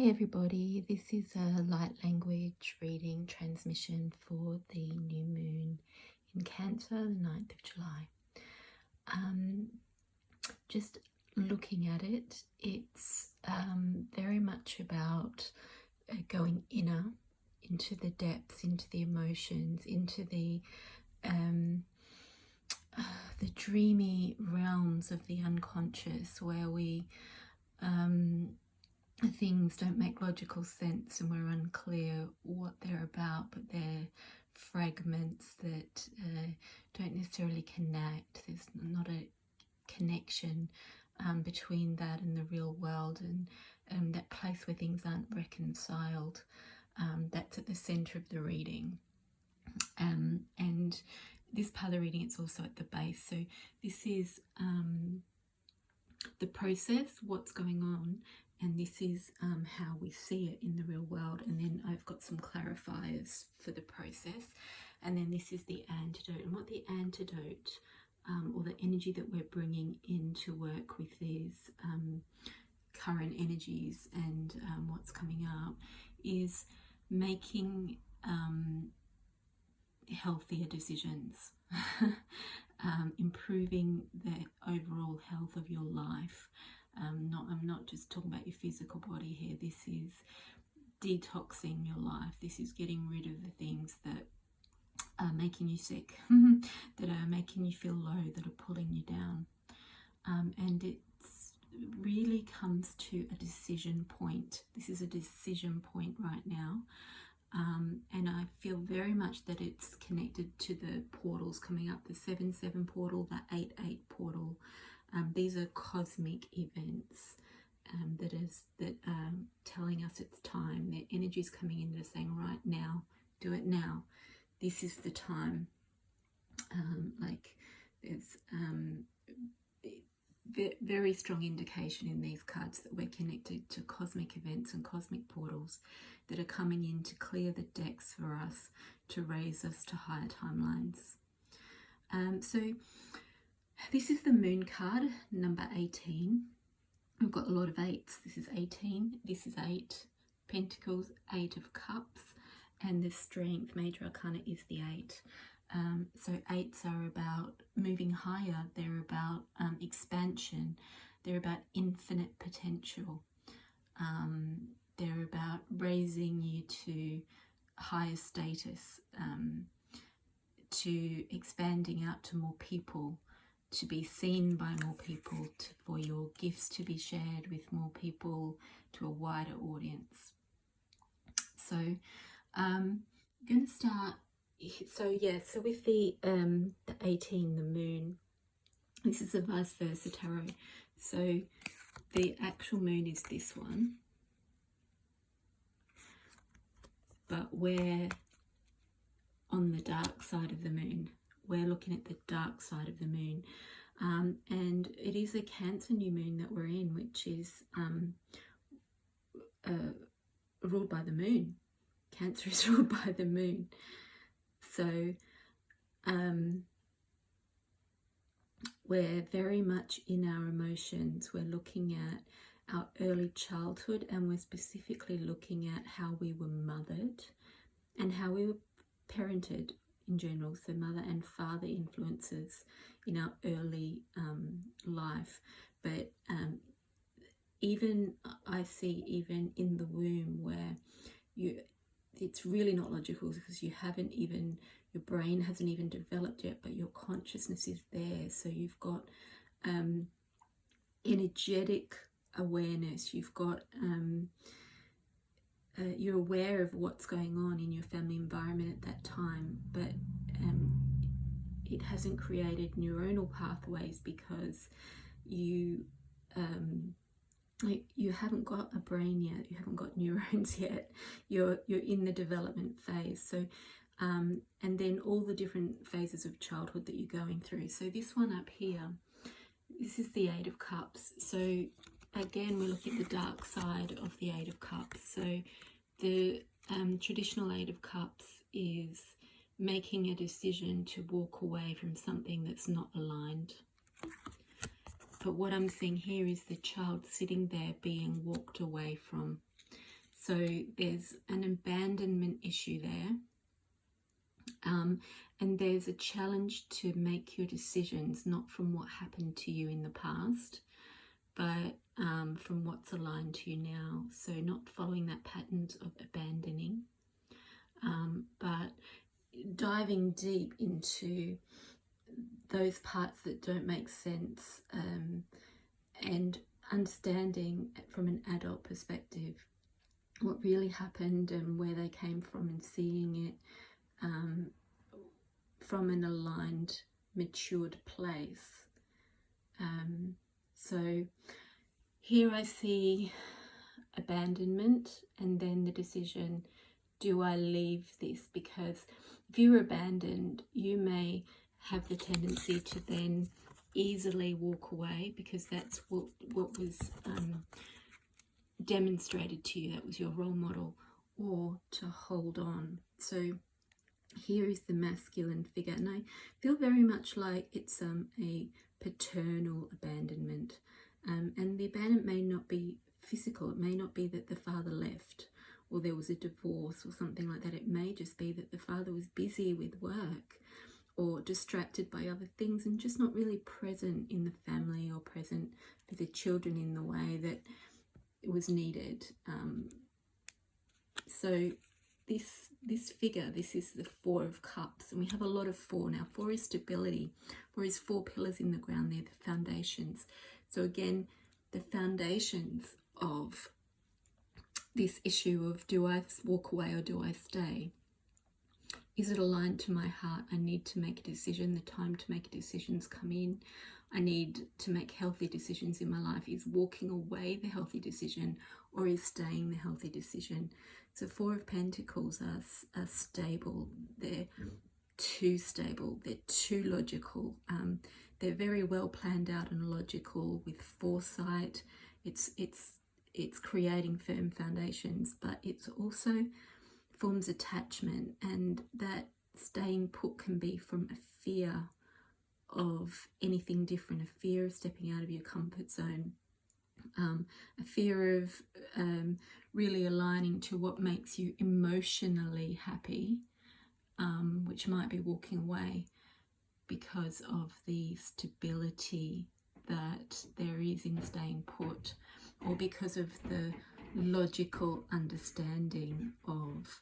Hi everybody, this is a light language reading transmission for the new moon in Cancer, the 9th of July. Just looking at it, it's very much about going inner, into the depths, into the emotions, into the dreamy realms of the unconscious, where we things don't make logical sense and we're unclear what they're about, but they're fragments that don't necessarily connect. There's not a connection between that and the real world, and that place where things aren't reconciled. That's at the center of the reading, and this part of the reading, it's also at the base. So this is the process, what's going on, and this is how we see it in the real world. And then I've got some clarifiers for the process, and then this is the antidote. And what the antidote or the energy that we're bringing in to work with these current energies and what's coming up is making healthier decisions, improving the overall health of your life. I'm not just talking about your physical body here. This is detoxing your life. This is getting rid of the things that are making you sick, that are making you feel low, that are pulling you down. And it really comes to a decision point. This is a decision point right now. And I feel very much that it's connected to the portals coming up, the 7-7 portal, the 8-8 portal. These are cosmic events that are telling us it's time. Their energy is coming in, they're saying, right now, do it now. This is the time. There's very strong indication in these cards that we're connected to cosmic events and cosmic portals that are coming in to clear the decks for us, to raise us to higher timelines. So this is the moon card, number 18. We've got a lot of 8s. This is 18, this is 8 Pentacles, 8 of Cups, and the strength, major arcana, is the 8. So 8s are about moving higher, they're about expansion, they're about infinite potential, they're about raising you to higher status, to expanding out to more people, to be seen by more people, for your gifts to be shared with more people, to a wider audience. So I'm going to start. So with the 18, the moon, this is a vice versa tarot. So the actual moon is this one, but we're on the dark side of the moon. We're looking at the dark side of the moon, and it is a Cancer new moon that we're in, which is ruled by the moon. Cancer is ruled by the moon. So we're very much in our emotions. We're looking at our early childhood, and we're specifically looking at how we were mothered and how we were parented in general. So mother and father influences in our early life. But even I see even in the womb where it's really not logical, because you haven't even, your brain hasn't even developed yet, but your consciousness is there. So you've got energetic awareness, you've got you're aware of what's going on in your family environment at that time, but it hasn't created neuronal pathways because you haven't got a brain yet, you haven't got neurons yet, you're in the development phase. So and then all the different phases of childhood that you're going through. So this one up here, this is the 8 of Cups. So again, we're looking at the dark side of the 8 of Cups. So the traditional 8 of Cups is making a decision to walk away from something that's not aligned. But what I'm seeing here is the child sitting there being walked away from. So there's an abandonment issue there. And there's a challenge to make your decisions not from what happened to you in the past, but from what's aligned to you now. So not following that pattern of abandoning, but diving deep into those parts that don't make sense, and understanding from an adult perspective what really happened and where they came from, and seeing it from an aligned, matured place. So here I see abandonment, and then the decision, do I leave this? Because if you're abandoned, you may have the tendency to then easily walk away, because that's what was demonstrated to you, that was your role model, or to hold on. So here is the masculine figure, and I feel very much like it's a paternal abandonment, and the abandonment may not be physical. It may not be that the father left or there was a divorce or something like that. It may just be that the father was busy with work or distracted by other things and just not really present in the family or present for the children in the way that it was needed. So this figure, this is the Four of Cups, and we have a lot of four now. Four is stability. Four is four pillars in the ground. They're the foundations. So again, the foundations of this issue of, do I walk away or do I stay? Is it aligned to my heart? I need to make a decision. The time to make decisions come in. I need to make healthy decisions in my life. Is walking away the healthy decision, or is staying the healthy decision? So Four of Pentacles are stable. They're too stable. They're too logical. They're very well planned out and logical with foresight. It's creating firm foundations, but it's also forms attachment, and that staying put can be from a fear of anything different, a fear of stepping out of your comfort zone, a fear of really aligning to what makes you emotionally happy, which might be walking away because of the stability that there is in staying put, or because of the logical understanding of,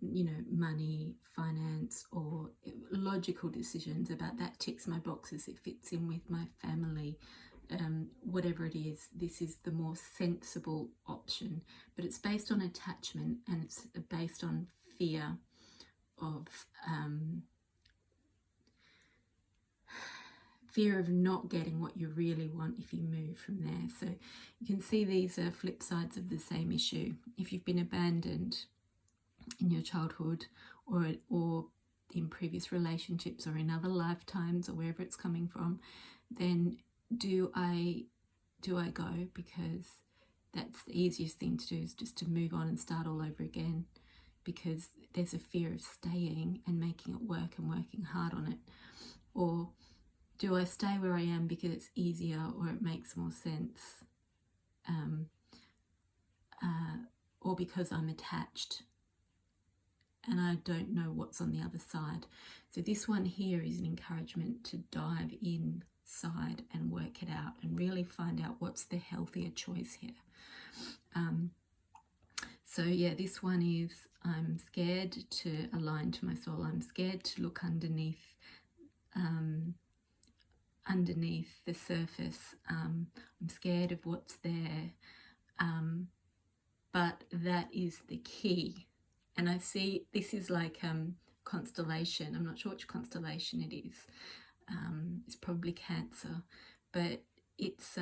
you know, money, finance, or logical decisions about that ticks my boxes, it fits in with my family, whatever it is. This is the more sensible option, but it's based on attachment, and it's based on fear of fear of not getting what you really want if you move from there. So you can see these are flip sides of the same issue. If you've been abandoned in your childhood, or in previous relationships, or in other lifetimes, or wherever it's coming from, then do I go? Because that's the easiest thing to do, is just to move on and start all over again, because there's a fear of staying and making it work and working hard on it. Or do I stay where I am because it's easier, or it makes more sense, or because I'm attached and I don't know what's on the other side? So this one here is an encouragement to dive inside and work it out, and really find out what's the healthier choice here. So yeah, this one is, I'm scared to align to my soul. I'm scared to look underneath the surface. I'm scared of what's there, but that is the key. And I see this is like constellation. I'm not sure which constellation it is. It's probably Cancer, but it's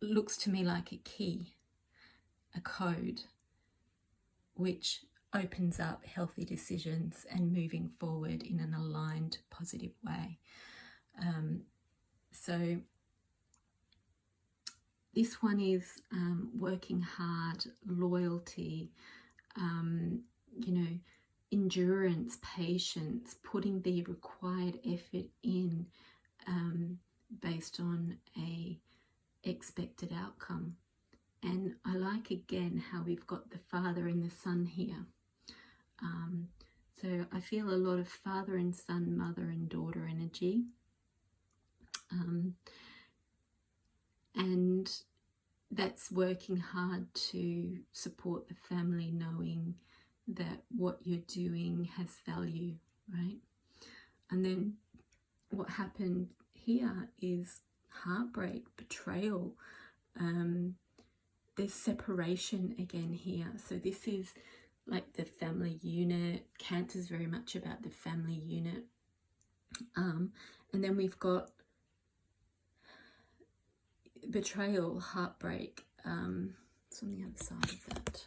looks to me like a key, a code, which opens up healthy decisions and moving forward in an aligned, positive way. So this one is working hard, loyalty, you know, endurance, patience, putting the required effort in based on a expected outcome. And I like again how we've got the Father and the Son here. So I feel a lot of father and son, mother and daughter energy. And that's working hard to support the family, knowing that what you're doing has value, right? And then what happened here is heartbreak, betrayal. There's separation again here. So this is like the family unit. Cancer is very much about the family unit. And then we've got betrayal, heartbreak. It's on the other side of that.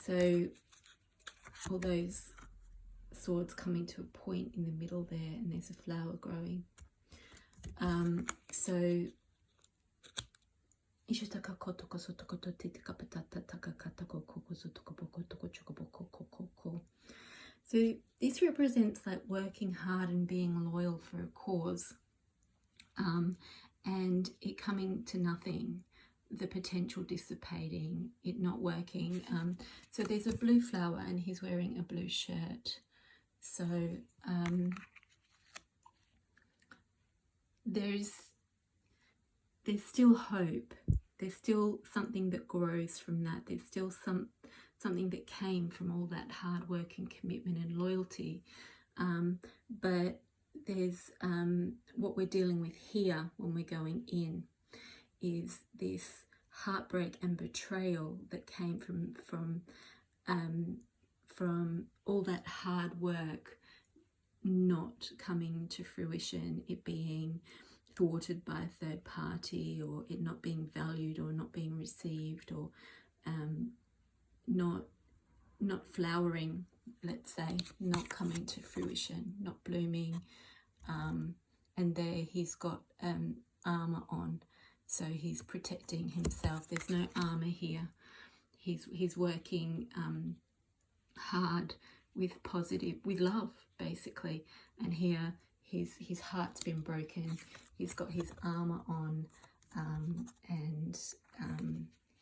So all those swords coming to a point in the middle there, and there's a flower growing. So this represents like working hard and being loyal for a cause, and it coming to nothing, the potential dissipating, it not working. So there's a blue flower and he's wearing a blue shirt. So there's still hope. There's still something that grows from that. There's still something that came from all that hard work and commitment and loyalty. But there's what we're dealing with here when we're going in is this heartbreak and betrayal that came from all that hard work not coming to fruition, it being thwarted by a third party, or it not being valued or not being received, or not flowering, let's say, not coming to fruition, not blooming. And there he's got armor on, so he's protecting himself. There's no armor here. He's working hard with love, basically. And here his heart's been broken. He's got his armor on, and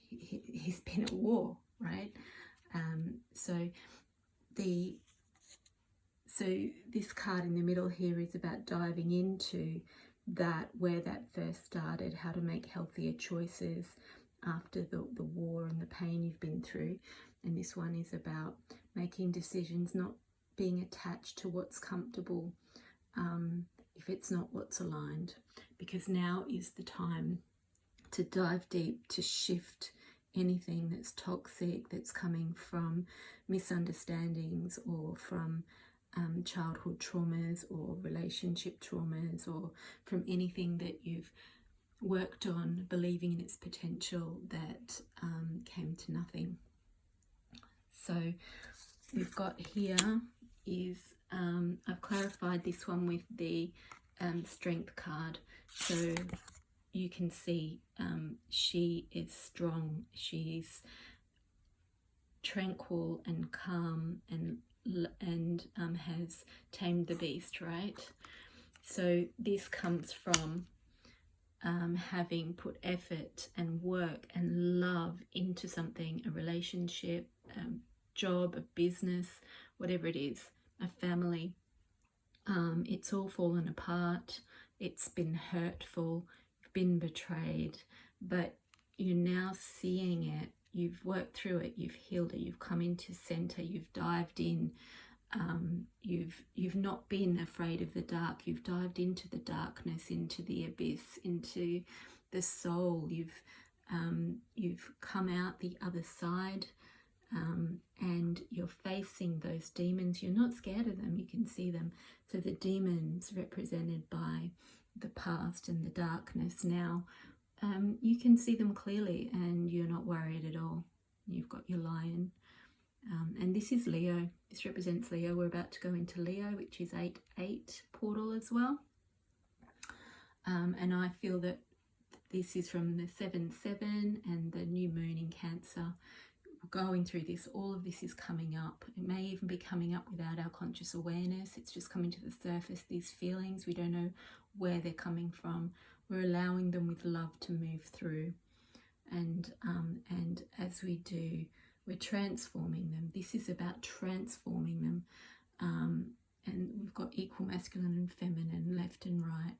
he's been at war, right? So this card in the middle here is about diving into that, where that first started, how to make healthier choices after the war and the pain you've been through. And this one is about making decisions, not being attached to what's comfortable if it's not what's aligned, because now is the time to dive deep, to shift anything that's toxic, that's coming from misunderstandings or from childhood traumas or relationship traumas, or from anything that you've worked on believing in its potential that came to nothing. So we've got here is I've clarified this one with the strength card, so you can see she is strong, she's tranquil and calm and has tamed the beast, right? So this comes from having put effort and work and love into something, a relationship, a job, a business, whatever it is, a family. It's all fallen apart, it's been hurtful, you've been betrayed, but you're now seeing it, you've worked through it, you've healed it, you've come into center, you've dived in, you've not been afraid of the dark, you've dived into the darkness, into the abyss, into the soul, you've come out the other side, and you're facing those demons. You're not scared of them, you can see them. So the demons represented by the past and the darkness now, you can see them clearly and you're not worried at all. You've got your lion. And this is Leo. This represents Leo. We're about to go into Leo, which is 8/8 portal as well. And I feel that this is from the 7/7 and the new moon in Cancer, going through this, all of this is coming up. It may even be coming up without our conscious awareness. It's just coming to the surface, these feelings. We don't know where they're coming from. We're allowing them with love to move through. And as we do, we're transforming them. This is about transforming them. And we've got equal masculine and feminine, left and right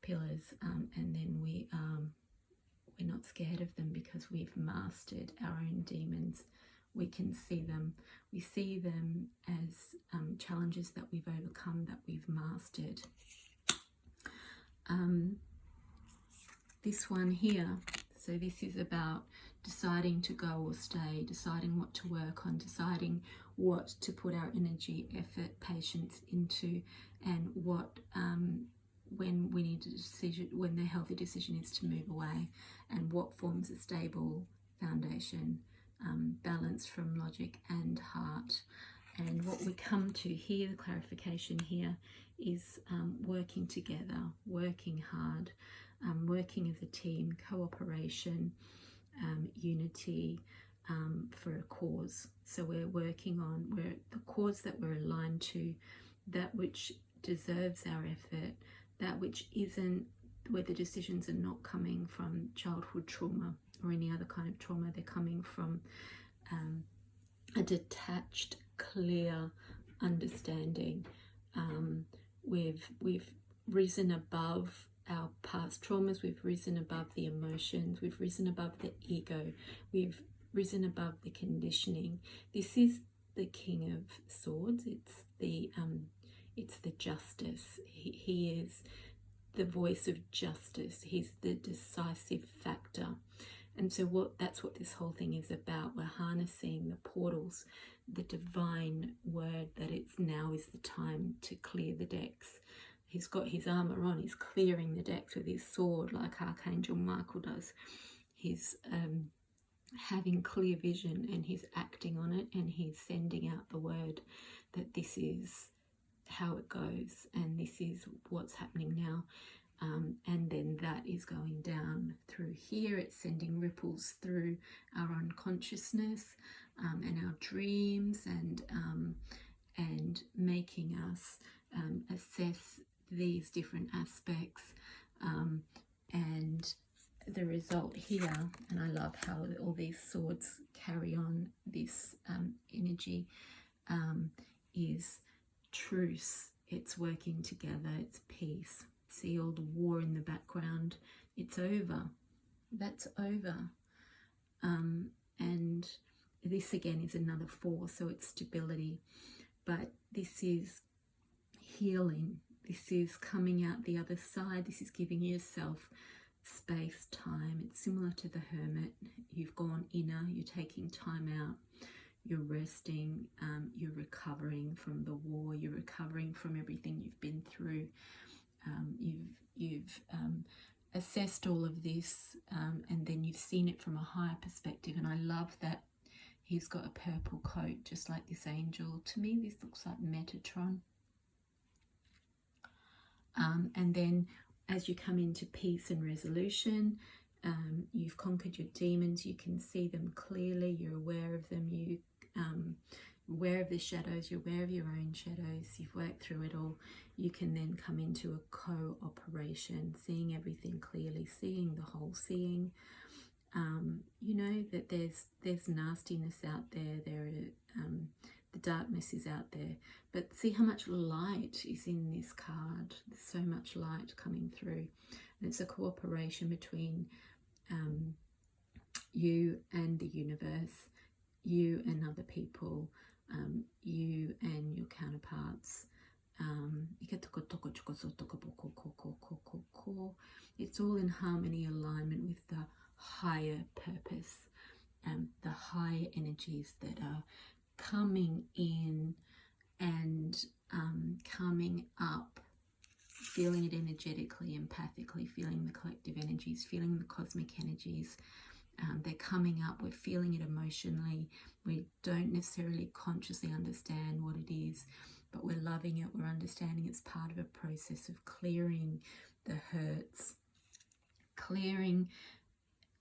pillars. And then we're not scared of them because we've mastered our own demons. We can see them. We see them as challenges that we've overcome, that we've mastered. This one here, so this is about deciding to go or stay, deciding what to work on, deciding what to put our energy, effort, patience into, and what when we need a decision, when the healthy decision is to move away, and what forms a stable foundation, balanced from logic and heart. And what we come to here, the clarification here, is working together, working hard, working as a team, cooperation, unity, for a cause. So we're working on the cause that we're aligned to, that which deserves our effort, that which isn't, where the decisions are not coming from childhood trauma or any other kind of trauma. They're coming from a detached, clear understanding. We've risen above our past traumas, we've risen above the emotions, we've risen above the ego, we've risen above the conditioning. This is the King of Swords. It's the justice. He is the voice of justice. He's the decisive factor. And so that's what this whole thing is about. We're harnessing the portals, the divine word that now is the time to clear the decks. He's got his armor on. He's clearing the decks with his sword, like Archangel Michael does. He's having clear vision, and he's acting on it, and he's sending out the word that this is how it goes, and this is what's happening now. And then that is going down through here. It's sending ripples through our unconsciousness and our dreams, and making us assess these different aspects. And the result here, and I love how all these swords carry on this energy, is truce. It's working together. It's peace. See all the war in the background. It's over. That's over. And this again is another 4, so it's stability. But this is healing. This is coming out the other side. This is giving yourself space, time. It's similar to the hermit. You've gone inner. You're taking time out. You're resting. You're recovering from the war. You're recovering from everything you've been through. You've assessed all of this, and then you've seen it from a higher perspective. And I love that he's got a purple coat, just like this angel. To me, this looks like Metatron. And then as you come into peace and resolution, you've conquered your demons. You can see them clearly. You're aware of them. You're aware of the shadows. You're aware of your own shadows. You've worked through it all. You can then come into a cooperation, seeing everything clearly, seeing the whole, seeing you know that there's nastiness out there. The darkness is out there, but see how much light is in this card. There's so much light coming through, and it's a cooperation between you and the universe, you and other people, you and your counterparts. It's all in harmony, alignment with the higher purpose, the higher energies that are coming in and coming up, feeling it energetically, empathically, feeling the collective energies, feeling the cosmic energies. They're coming up. We're feeling it emotionally. We don't necessarily consciously understand what it is, but we're loving it. We're understanding it's part of a process of clearing the hurts, clearing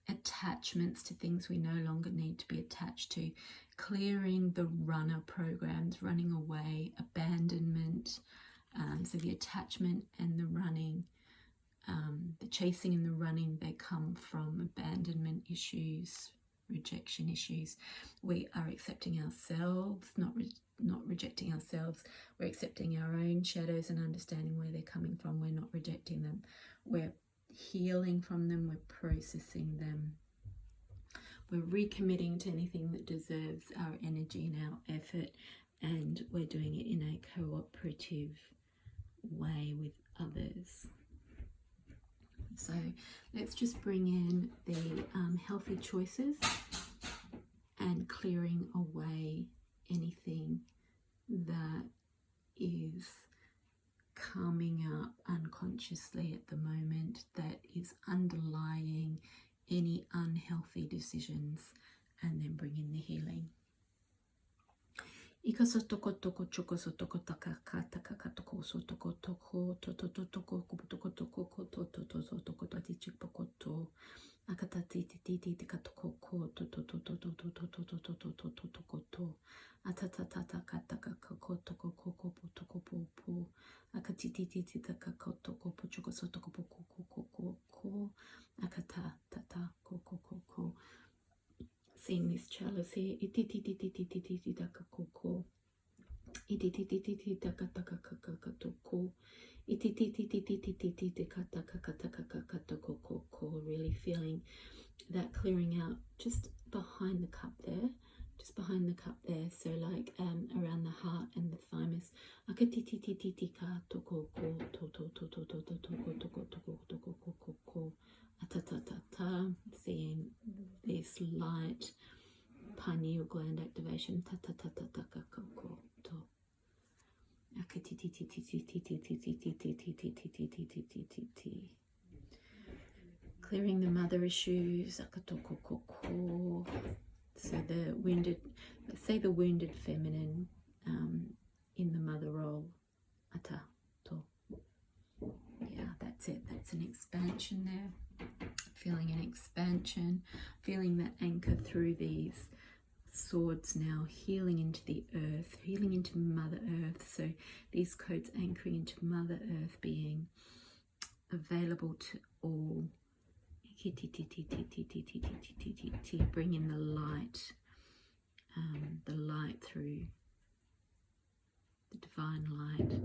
attachments to things we no longer need to be attached to, clearing the runner programs, running away, abandonment. So the attachment and the running, the chasing and the running, they come from abandonment issues, rejection issues. We are accepting ourselves, not rejecting ourselves. We're accepting our own shadows and understanding where they're coming from. We're not rejecting them. We're healing from them. We're processing them. We're recommitting to anything that deserves our energy and our effort, and we're doing it in a cooperative way with others. So let's just bring in the healthy choices and clearing away anything that is coming up unconsciously at the moment that is underlying any unhealthy decisions, and then bring in the healing. Seeing this chalice here, really feeling that clearing out just behind the cup there, so like around the heart and the thymus. Seeing this light pineal gland activation. Clearing the mother issues. So the wounded, let's say the wounded feminine in the mother role. Yeah, that's it. That's an expansion there. Feeling an expansion, feeling that anchor through these swords now, healing into the earth, healing into Mother Earth. So these codes anchoring into Mother Earth, being available to all. Bring in the light through the divine light,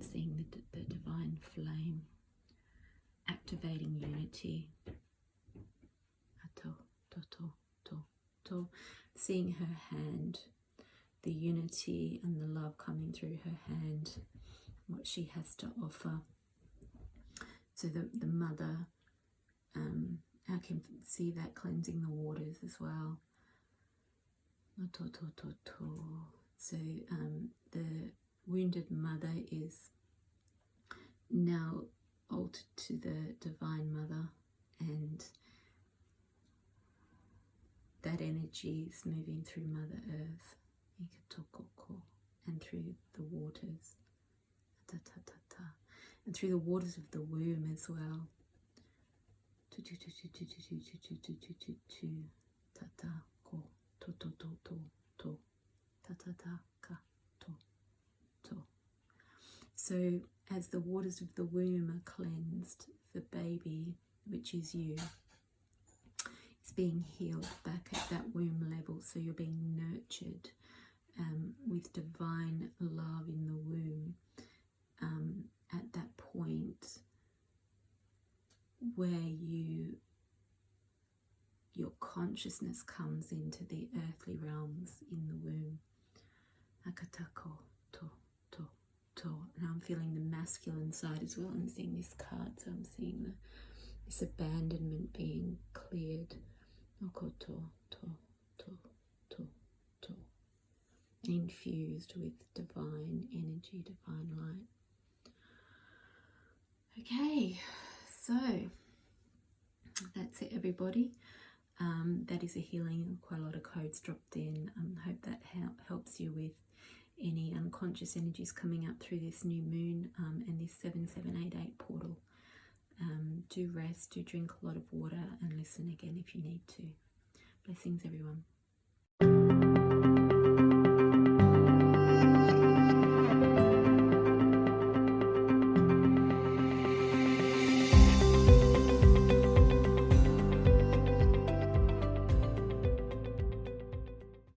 seeing the divine flame, activating unity. Seeing her hand, the unity and the love coming through her hand, what she has to offer. So the mother, I can see that cleansing the waters as well. So the wounded mother is now altered to the divine mother, and that energy is moving through Mother Earth and through the waters, and through the waters of the womb as well. So as the waters of the womb are cleansed, the baby, which is you, is being healed back at that womb level. So you're being nurtured with divine love in the womb at that point where your consciousness comes into the earthly realms in the womb. And I'm feeling the masculine side as well. I'm seeing this card, so I'm seeing this abandonment being cleared. Infused with divine energy, divine light. Okay, so that's it, everybody. That is a healing. Quite a lot of codes dropped in. I hope that helps you with any unconscious energies coming up through this new moon and this 7788 portal. do rest, do drink a lot of water, and listen again if you need to. Blessings, everyone.